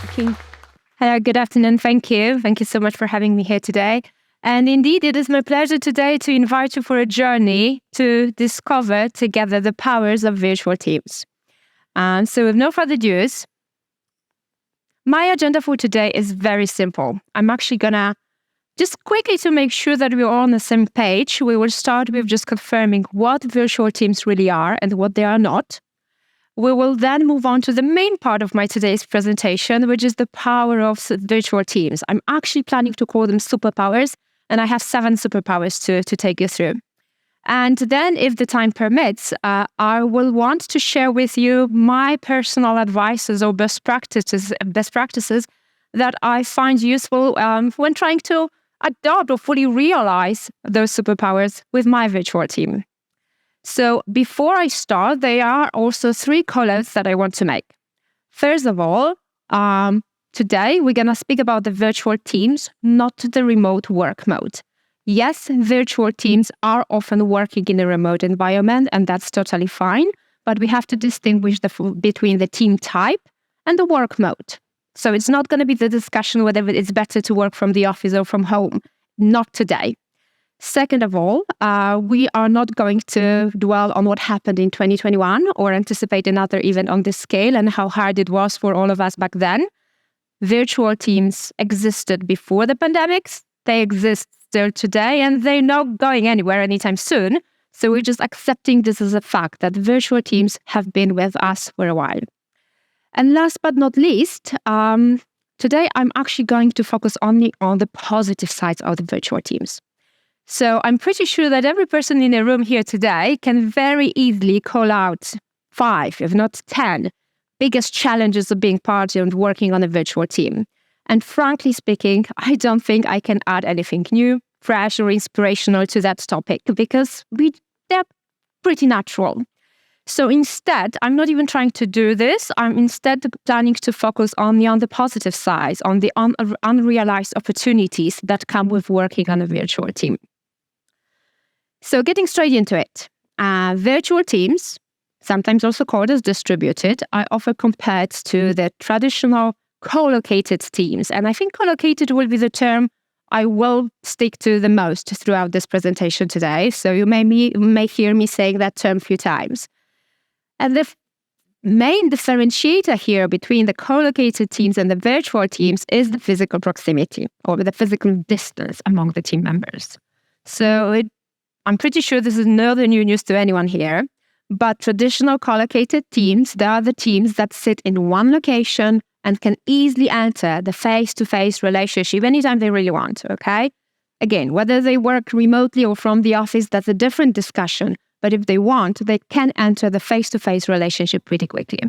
Okay. Hello, good afternoon. Thank you. Thank you so much for having me here today. And indeed, it is my pleasure today to invite you for a journey to discover together the powers of virtual teams. So with no further ado, my agenda for today is very simple. I'm actually going to just quickly to make sure that we're all on the same page, we will start with just confirming what virtual teams really are and what they are not. We will then move on to the main part of my today's presentation, which is the power of virtual teams. I'm actually planning to call them superpowers, and I have 7 superpowers to take you through. And then, if the time permits, I will want to share with you my personal advices or best practices that I find useful when trying to adopt or fully realize those superpowers with my virtual team. So before I start, there are also 3 call-outs that I want to make. First of all, today we're going to speak about the virtual teams, not the remote work mode. Yes, virtual teams are often working in a remote environment, and that's totally fine, but we have to distinguish between the team type and the work mode. So it's not going to be the discussion whether it's better to work from the office or from home. Not today. Second of all, we are not going to dwell on what happened in 2021 or anticipate another event on this scale and how hard it was for all of us back then. Virtual teams existed before the pandemics. They exist still today, and they're not going anywhere anytime soon. So we're just accepting this as a fact that virtual teams have been with us for a while. And last but not least, today I'm actually going to focus only on the positive sides of the virtual teams. So I'm pretty sure that every person in the room here today can very easily call out 5, if not 10, biggest challenges of being part and working on a virtual team. And frankly speaking, I don't think I can add anything new, fresh, or inspirational to that topic because they're pretty natural. So instead, I'm not even trying to do this. I'm instead planning to focus only on the positive sides, on the unrealized opportunities that come with working on a virtual team. So getting straight into it, virtual teams, sometimes also called as distributed, are often compared to the traditional co-located teams. And I think co-located will be the term I will stick to the most throughout this presentation today. So you may hear me saying that term a few times. And the main differentiator here between the co-located teams and the virtual teams is the physical proximity or the physical distance among the team members. So I'm pretty sure this is no new news to anyone here, but traditional co-located teams, they are the teams that sit in one location and can easily enter the face-to-face relationship anytime they really want, okay? Again, whether they work remotely or from the office, that's a different discussion, but if they want, they can enter the face-to-face relationship pretty quickly.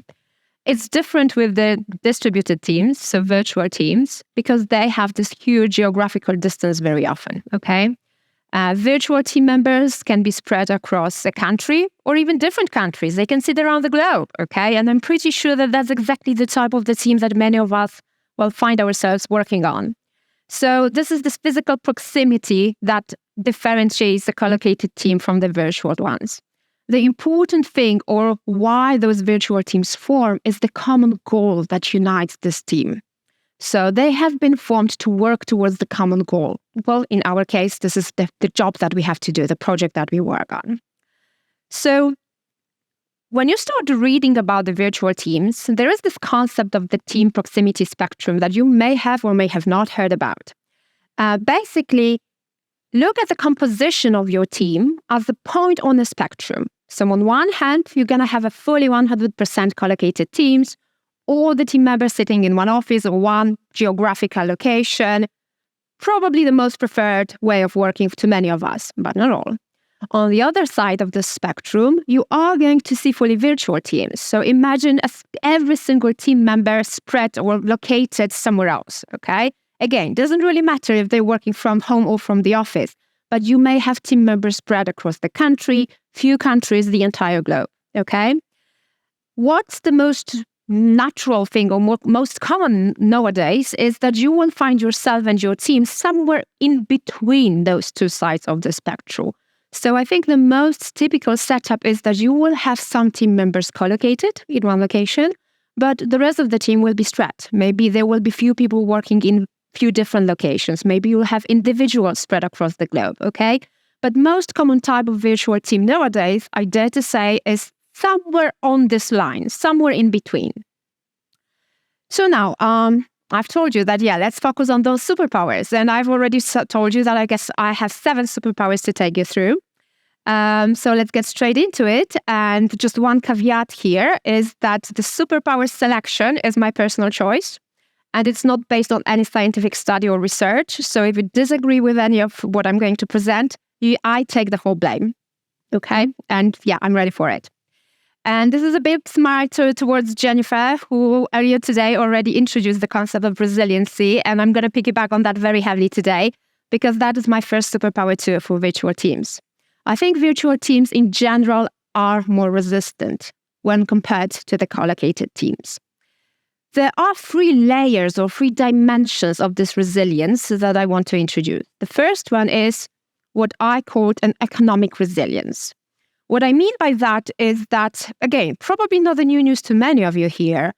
It's different with the distributed teams, so virtual teams, because they have this huge geographical distance very often, okay? Virtual team members can be spread across a country or even different countries. They can sit around the globe, okay? And I'm pretty sure that that's exactly the type of the team that many of us will find ourselves working on. So this is this physical proximity that differentiates the co-located team from the virtual ones. The important thing or why those virtual teams form is the common goal that unites this team. So they have been formed to work towards the common goal. Well, in our case, this is the job that we have to do, the project that we work on. So when you start reading about the virtual teams, there is this concept of the team proximity spectrum that you may have or may have not heard about. Basically, look at the composition of your team as a point on the spectrum. So on one hand, you're going to have a fully 100% co-located teams, all the team members sitting in one office or one geographical location, probably the most preferred way of working to many of us, but not all. On the other side of the spectrum, you are going to see fully virtual teams. So imagine every single team member spread or located somewhere else, okay? Again, doesn't really matter if they're working from home or from the office, but you may have team members spread across the country, few countries, the entire globe, okay? What's the most natural thing or most common nowadays is that you will find yourself and your team somewhere in between those two sides of the spectrum. So I think the most typical setup is that you will have some team members co-located in one location, but the rest of the team will be spread. Maybe there will be few people working in few different locations. Maybe you'll have individuals spread across the globe, okay? But most common type of virtual team nowadays, I dare to say, is somewhere on this line, somewhere in between. So now, I've told you that, let's focus on those superpowers. And I've already told you that I guess I have 7 superpowers to take you through. So let's get straight into it. And just one caveat here is that the superpower selection is my personal choice. And it's not based on any scientific study or research. So if you disagree with any of what I'm going to present, I take the whole blame. Okay? And I'm ready for it. And this is a bit smarter towards Jennifer, who earlier today already introduced the concept of resiliency. And I'm going to piggyback on that very heavily today, because that is my first superpower too for virtual teams. I think virtual teams in general are more resistant when compared to the co-located teams. There are 3 layers or 3 dimensions of this resilience that I want to introduce. The first one is what I called an economic resilience. What I mean by that is that, again, probably not the new news to many of you here,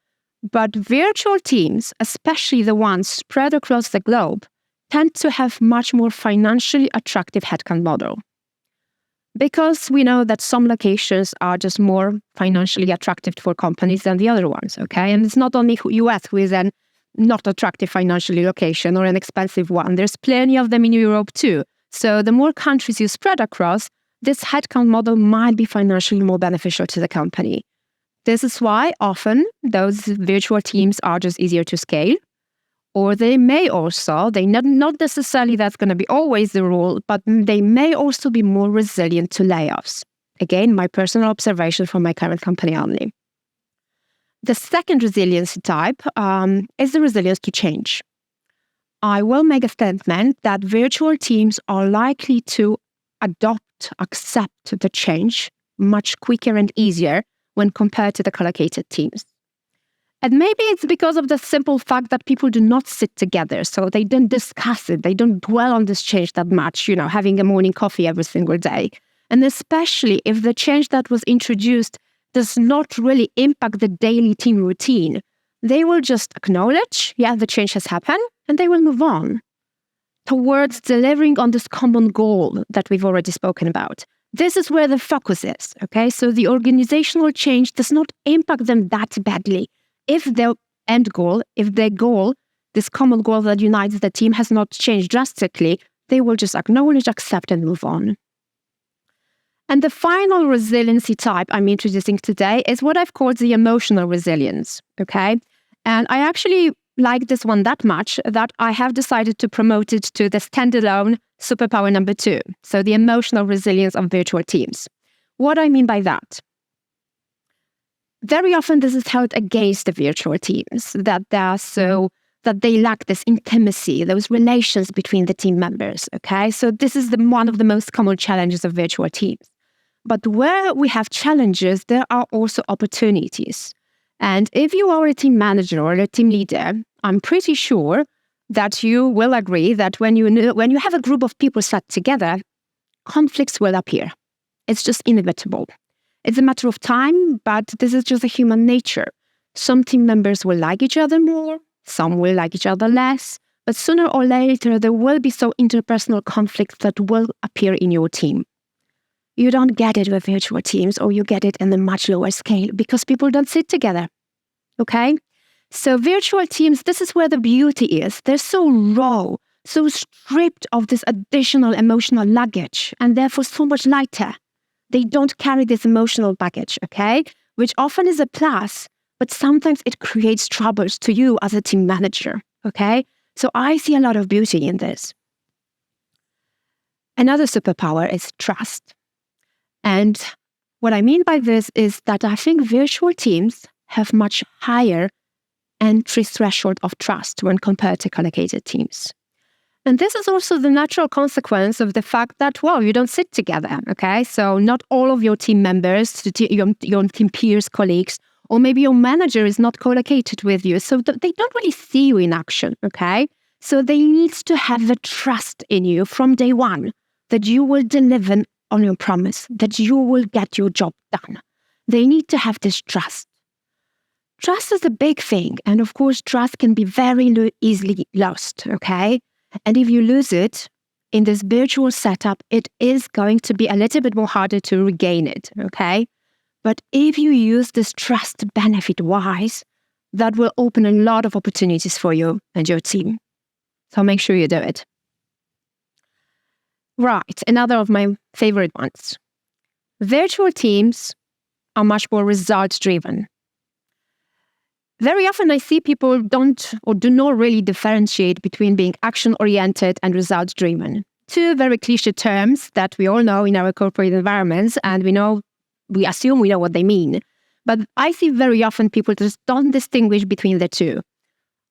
but virtual teams, especially the ones spread across the globe, tend to have much more financially attractive headcount model. Because we know that some locations are just more financially attractive for companies than the other ones, okay? And it's not only US who is an not attractive financially location or an expensive one. There's plenty of them in Europe too. So the more countries you spread across, this headcount model might be financially more beneficial to the company. This is why often those virtual teams are just easier to scale. Or they may also, not necessarily that's going to be always the rule, but they may also be more resilient to layoffs. Again, my personal observation from my current company only. The second resiliency type is the resilience to change. I will make a statement that virtual teams are likely to accept the change much quicker and easier when compared to the co-located teams. And maybe it's because of the simple fact that people do not sit together, so they don't discuss it, they don't dwell on this change that much, having a morning coffee every single day. And especially if the change that was introduced does not really impact the daily team routine, they will just acknowledge, the change has happened, and they will move on towards delivering on this common goal that we've already spoken about. This is where the focus is, okay? So the organizational change does not impact them that badly. If their end goal, this common goal that unites the team has not changed drastically, they will just acknowledge, accept, and move on. And the final resiliency type I'm introducing today is what I've called the emotional resilience, okay? And I actually like this one that much that I have decided to promote it to the standalone superpower number 2, so the emotional resilience of virtual teams. What I mean by that? Very often this is held against the virtual teams, that they lack this intimacy, those relations between the team members, okay? So this is one of the most common challenges of virtual teams. But where we have challenges, there are also opportunities. And if you are a team manager or a team leader, I'm pretty sure that you will agree that when you have a group of people sat together, conflicts will appear. It's just inevitable. It's a matter of time, but this is just a human nature. Some team members will like each other more, some will like each other less, but sooner or later there will be some interpersonal conflicts that will appear in your team. You don't get it with virtual teams, or you get it in a much lower scale because people don't sit together, okay? So virtual teams, this is where the beauty is. They're so raw, so stripped of this additional emotional luggage, and therefore so much lighter. They don't carry this emotional baggage, okay? Which often is a plus, but sometimes it creates troubles to you as a team manager, okay? So I see a lot of beauty in this. Another superpower is trust. And what I mean by this is that I think virtual teams have much higher entry threshold of trust when compared to co-located teams. And this is also the natural consequence of the fact that, you don't sit together, okay? So not all of your team members, your team peers, colleagues, or maybe your manager is not co-located with you. So they don't really see you in action, okay? So they need to have the trust in you from day one that you will deliver on your promise that you will get your job done. They need to have this trust. Trust is a big thing. And of course, trust can be very easily lost, okay? And if you lose it in this virtual setup, it is going to be a little bit more harder to regain it, okay? But if you use this trust benefit wise, that will open a lot of opportunities for you and your team. So make sure you do it. Right, another of my favorite ones. Virtual teams are much more results-driven. Very often I see people don't or do not really differentiate between being action-oriented and results-driven. Two very cliche terms that we all know in our corporate environments, and we assume we know what they mean. But I see very often people just don't distinguish between the two.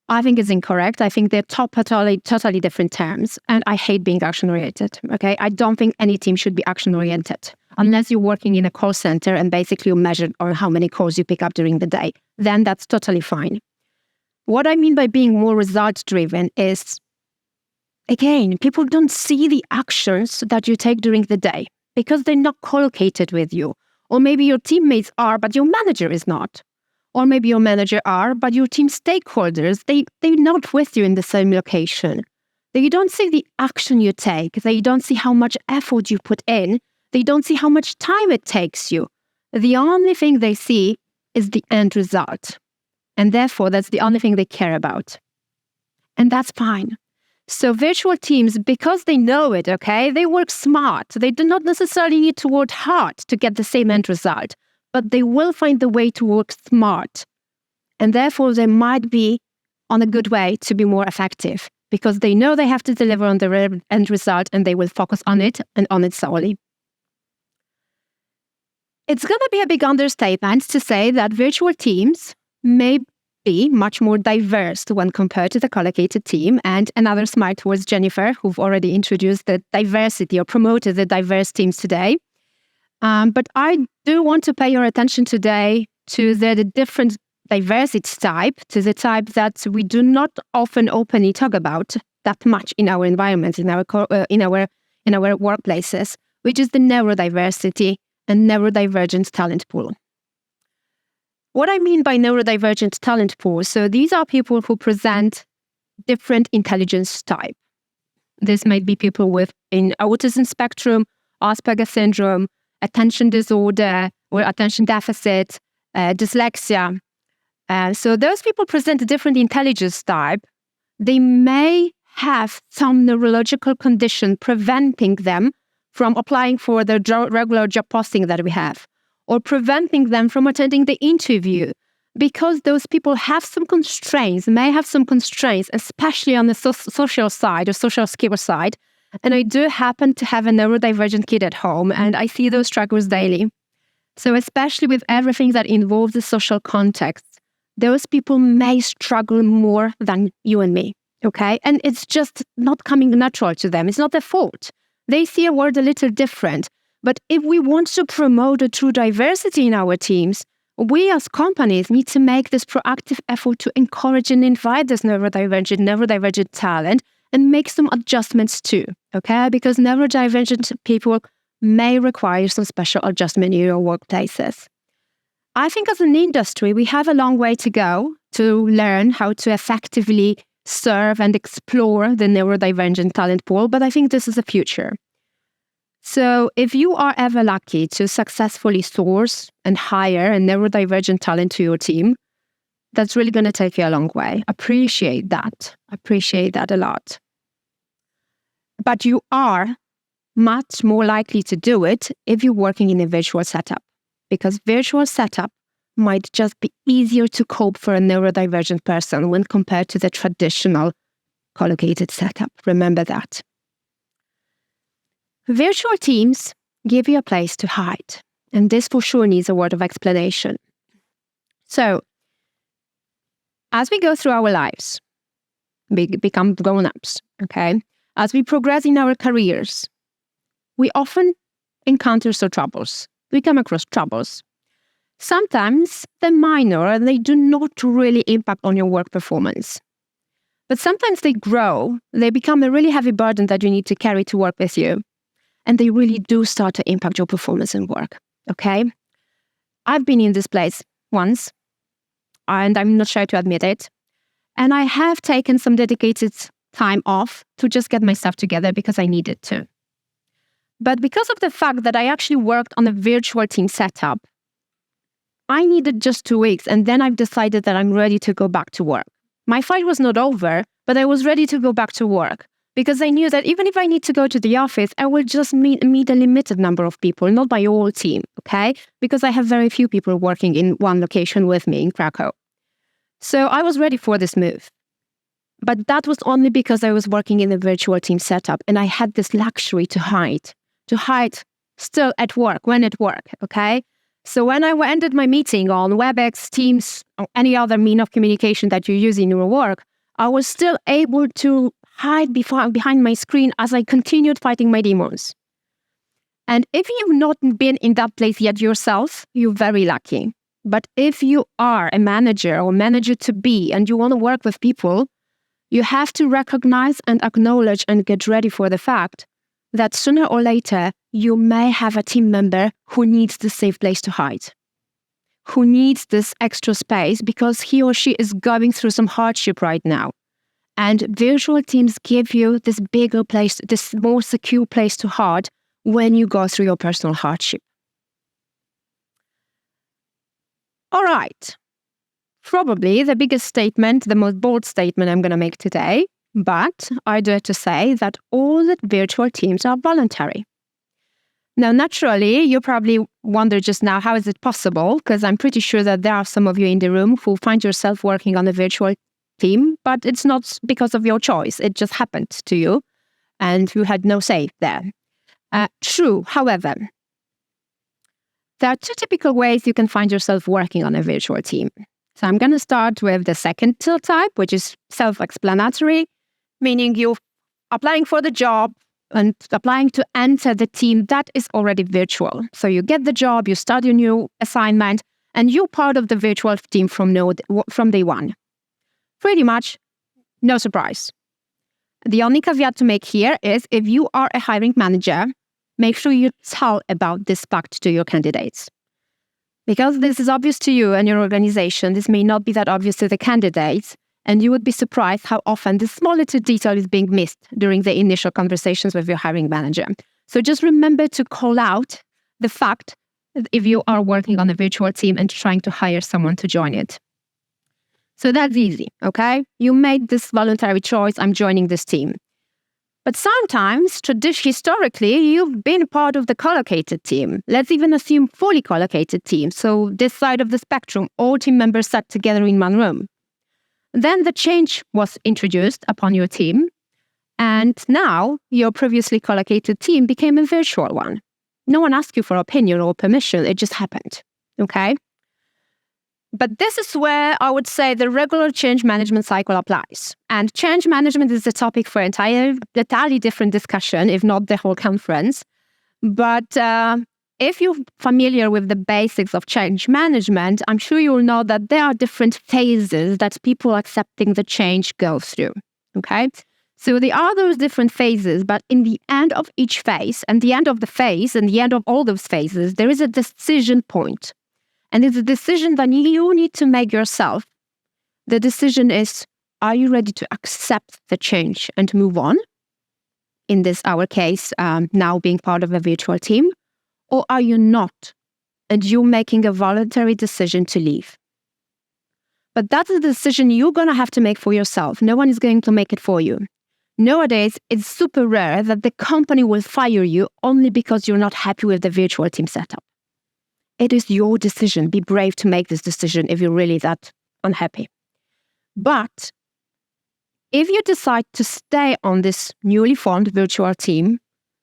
I think it's incorrect. I think they're totally different terms, and I hate being action-oriented, okay? I don't think any team should be action-oriented unless you're working in a call center and basically you're measured on how many calls you pick up during the day. Then that's totally fine. What I mean by being more results-driven is, again, people don't see the actions that you take during the day because they're not collocated with you. Or maybe your teammates are, but your manager is not. Or maybe your manager are, but your team stakeholders, they're not with you in the same location. They don't see the action you take. They don't see how much effort you put in. They don't see how much time it takes you. The only thing they see is the end result. And therefore, that's the only thing they care about. And that's fine. So virtual teams, because they know it, okay, they work smart. They do not necessarily need to work hard to get the same end result, but they will find the way to work smart. And therefore, they might be on a good way to be more effective because they know they have to deliver on the end result and they will focus on it and on it solely. It's going to be a big understatement to say that virtual teams may be much more diverse when compared to the collocated team. And another smart was Jennifer, who've already introduced the diversity or promoted the diverse teams today. But I do want to pay your attention today to the different diversity type, to the type that we do not often openly talk about that much in our environments, in our workplaces, which is the neurodiversity and neurodivergent talent pool. What I mean by neurodivergent talent pool, so these are people who present different intelligence type. This might be people with an autism spectrum, Asperger syndrome, attention disorder, or attention deficit, dyslexia. So those people present a different intelligence type. They may have some neurological condition preventing them from applying for the regular job posting that we have, or preventing them from attending the interview, because those people have some constraints, may have some constraints, especially on the social side or social skill side. And I do happen to have a neurodivergent kid at home, and I see those struggles daily. So especially with everything that involves the social context, those people may struggle more than you and me, okay? And it's just not coming natural to them. It's not their fault. They see a world a little different. But if we want to promote a true diversity in our teams, we as companies need to make this proactive effort to encourage and invite this neurodivergent talent and make some adjustments too, okay? Because neurodivergent people may require some special adjustment in your workplaces. I think as an industry, we have a long way to go to learn how to effectively serve and explore the neurodivergent talent pool, but I think this is the future. So if you are ever lucky to successfully source and hire a neurodivergent talent to your team, that's really going to take you a long way. Appreciate that a lot. But you are much more likely to do it if you're working in a virtual setup, because virtual setup might just be easier to cope for a neurodivergent person when compared to the traditional collocated setup. Remember that. Virtual teams give you a place to hide, and this for sure needs a word of explanation. So, as we go through our lives, we become grown-ups, okay? As we progress in our careers, we often encounter some troubles. We come across troubles. Sometimes they're minor and they do not really impact on your work performance. But sometimes they grow, they become a really heavy burden that you need to carry to work with you. and they really do start to impact your performance in work, okay? I've been in this place once, and I'm not shy to admit it. And I have taken some dedicated time off to just get my stuff together because I needed to. But because of the fact that I actually worked on a virtual team setup, I needed just 2 weeks, and then I've decided that I'm ready to go back to work. My fight was not over, but I was ready to go back to work because I knew that even if I need to go to the office, I will just meet a limited number of people, not my whole team, okay? Because I have very few people working in one location with me in Krakow. So I was ready for this move. But that was only because I was working in a virtual team setup and I had this luxury to hide still at work, when at work, okay? So when I ended my meeting on WebEx, Teams, or any other mean of communication that you use in your work, I was still able to hide behind my screen as I continued fighting my demons. And if you've not been in that place yet yourself, you're very lucky. But if you are a manager or manager-to-be and you want to work with people, you have to recognize and acknowledge and get ready for the fact that sooner or later, you may have a team member who needs the safe place to hide, who needs this extra space because he or she is going through some hardship right now. And virtual teams give you this bigger place, this more secure place to hide when you go through your personal hardship. All right. Probably the biggest statement, the most bold statement I'm going to make today, but I dare to say that all the virtual teams are voluntary. Now, naturally, you probably wonder just now, how is it possible? Because I'm pretty sure that there are some of you in the room who find yourself working on a virtual team, but it's not because of your choice. It just happened to you, and you had no say there. True, however, there are 2 typical ways you can find yourself working on a virtual team. So I'm going to start with the second type, which is self-explanatory, meaning you're applying for the job and applying to enter the team that is already virtual. So you get the job, you start your new assignment, and you're part of the virtual team from day one. Pretty much no surprise. The only caveat to make here is if you are a hiring manager, make sure you tell about this fact to your candidates. Because this is obvious to you and your organization, this may not be that obvious to the candidates, and you would be surprised how often this small little detail is being missed during the initial conversations with your hiring manager. So just remember to call out the fact that if you are working on a virtual team and trying to hire someone to join it. So that's easy, okay? You made this voluntary choice, I'm joining this team. But sometimes, historically, you've been part of the collocated team. Let's even assume fully collocated team. So this side of the spectrum, all team members sat together in one room. Then the change was introduced upon your team. And now your previously collocated team became a virtual one. No one asked you for opinion or permission. It just happened. Okay? But this is where I would say the regular change management cycle applies. And change management is a topic for entirely different discussion, if not the whole conference. But if you're familiar with the basics of change management, I'm sure you'll know that there are different phases that people accepting the change go through. Okay? So there are those different phases, but in the end of each phase, and the end of the phase, and the end of all those phases, there is a decision point. And it's a decision that you need to make yourself. The decision is, are you ready to accept the change and move on? In this, our case, now being part of a virtual team, or are you not? And you're making a voluntary decision to leave. But that's a decision you're going to have to make for yourself. No one is going to make it for you. Nowadays, it's super rare that the company will fire you only because you're not happy with the virtual team setup. It is your decision. Be brave to make this decision if you're really that unhappy. But if you decide to stay on this newly formed virtual team,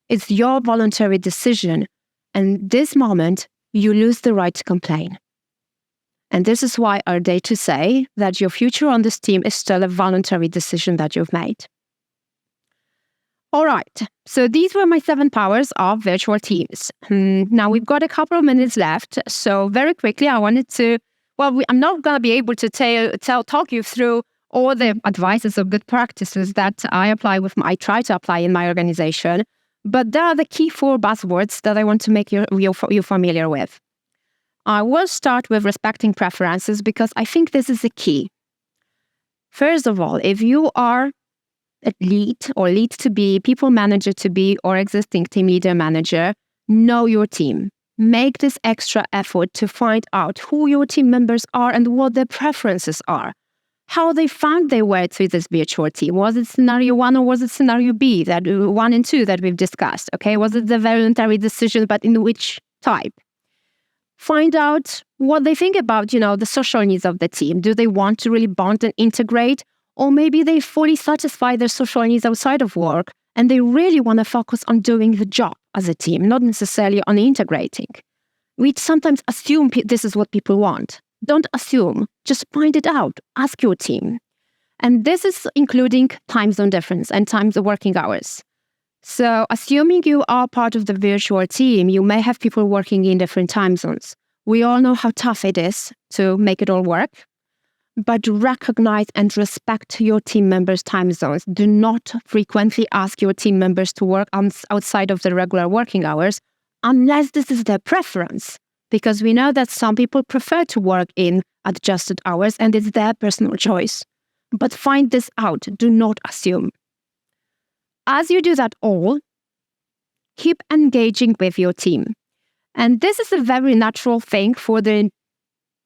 it's your voluntary decision. And this moment, you lose the right to complain. And this is why I dare to say that your future on this team is still a voluntary decision that you've made. All right, so these were my 7 powers of virtual teams. Now we've got a couple of minutes left, so very quickly I wanted to, I'm not going to be able to talk you through all the advices or good practices that I try to apply in my organization, But there are the key 4 buzzwords that I want to make you familiar with. I will start with respecting preferences because I think this is the key. First of all, if you are a lead or lead to be, people manager to be, or existing team leader manager, know your team. Make this extra effort to find out who your team members are and what their preferences are. How they found their way through this virtual team. Was it scenario 1 or was it scenario B, that 1 and 2 that we've discussed? Okay, was it the voluntary decision, but in which type? Find out what they think about, the social needs of the team. Do they want to really bond and integrate? Or maybe they fully satisfy their social needs outside of work and they really want to focus on doing the job as a team, not necessarily on integrating. We sometimes assume this is what people want. Don't assume, just find it out. Ask your team. And this is including time zone difference and times of working hours. So assuming you are part of the virtual team, you may have people working in different time zones. We all know how tough it is to make it all work, but recognize and respect your team members' time zones. Do not frequently ask your team members to work outside of the regular working hours unless this is their preference, because we know that some people prefer to work in adjusted hours and it's their personal choice. But find this out. Do not assume. As you do that all, keep engaging with your team. And this is a very natural thing for the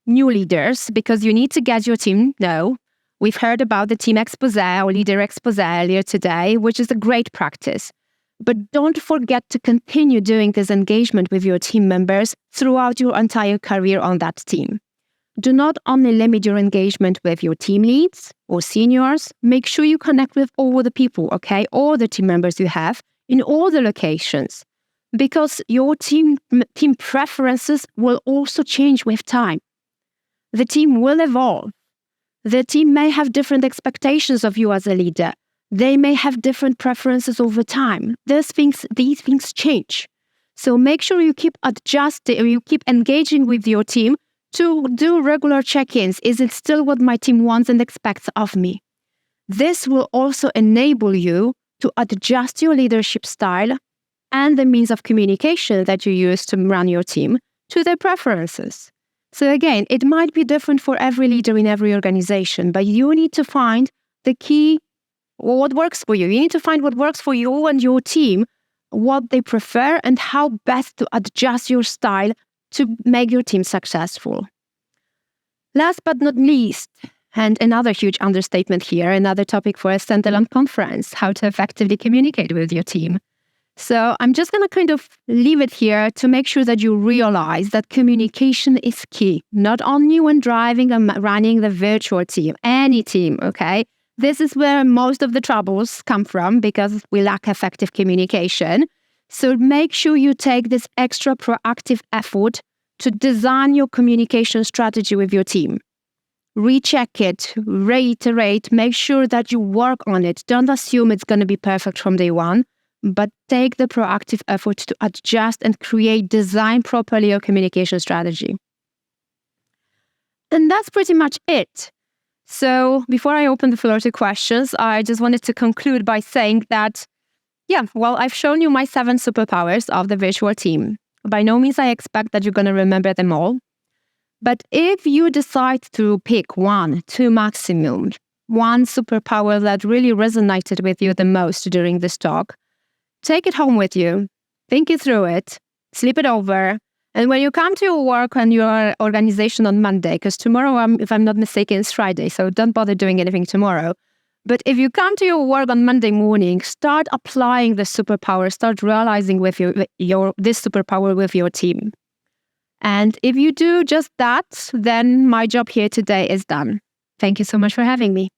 new leaders because you need to get your team know. We've heard about the team expose or leader expose earlier today, which is a great practice. But don't forget to continue doing this engagement with your team members throughout your entire career on that team. Do not only limit your engagement with your team leads or seniors, make sure you connect with all the people, okay? All the team members you have in all the locations, because your team preferences will also change with time. The team will evolve. The team may have different expectations of you as a leader. They may have different preferences over time. These things change. So make sure you keep adjusting, or you keep engaging with your team to do regular check-ins. Is it still what my team wants and expects of me? This will also enable you to adjust your leadership style and the means of communication that you use to run your team to their preferences. So again, it might be different for every leader in every organization, but you need to find the key, what works for you. You need to find what works for you and your team, what they prefer, and how best to adjust your style to make your team successful. Last but not least, and another huge understatement here, another topic for a standalone conference, how to effectively communicate with your team. So I'm just going to kind of leave it here to make sure that you realize that communication is key, not only when driving and running the virtual team, any team, okay? This is where most of the troubles come from because we lack effective communication. So make sure you take this extra proactive effort to design your communication strategy with your team. Recheck it, reiterate, make sure that you work on it. Don't assume it's going to be perfect from day one, but take the proactive effort to adjust and design properly your communication strategy. And that's pretty much it. So before I open the floor to questions, I just wanted to conclude by saying that I've shown you my 7 superpowers of the virtual team. By no means I expect that you're going to remember them all. But if you decide to pick 1, 2 maximum, one superpower that really resonated with you the most during this talk, take it home with you, think it through it, sleep it over, and when you come to your work and your organization on Monday, because tomorrow, if I'm not mistaken, is Friday, so don't bother doing anything tomorrow. But if you come to your work on Monday morning, start applying the superpower, start realizing with this superpower with your team. And if you do just that, then my job here today is done. Thank you so much for having me.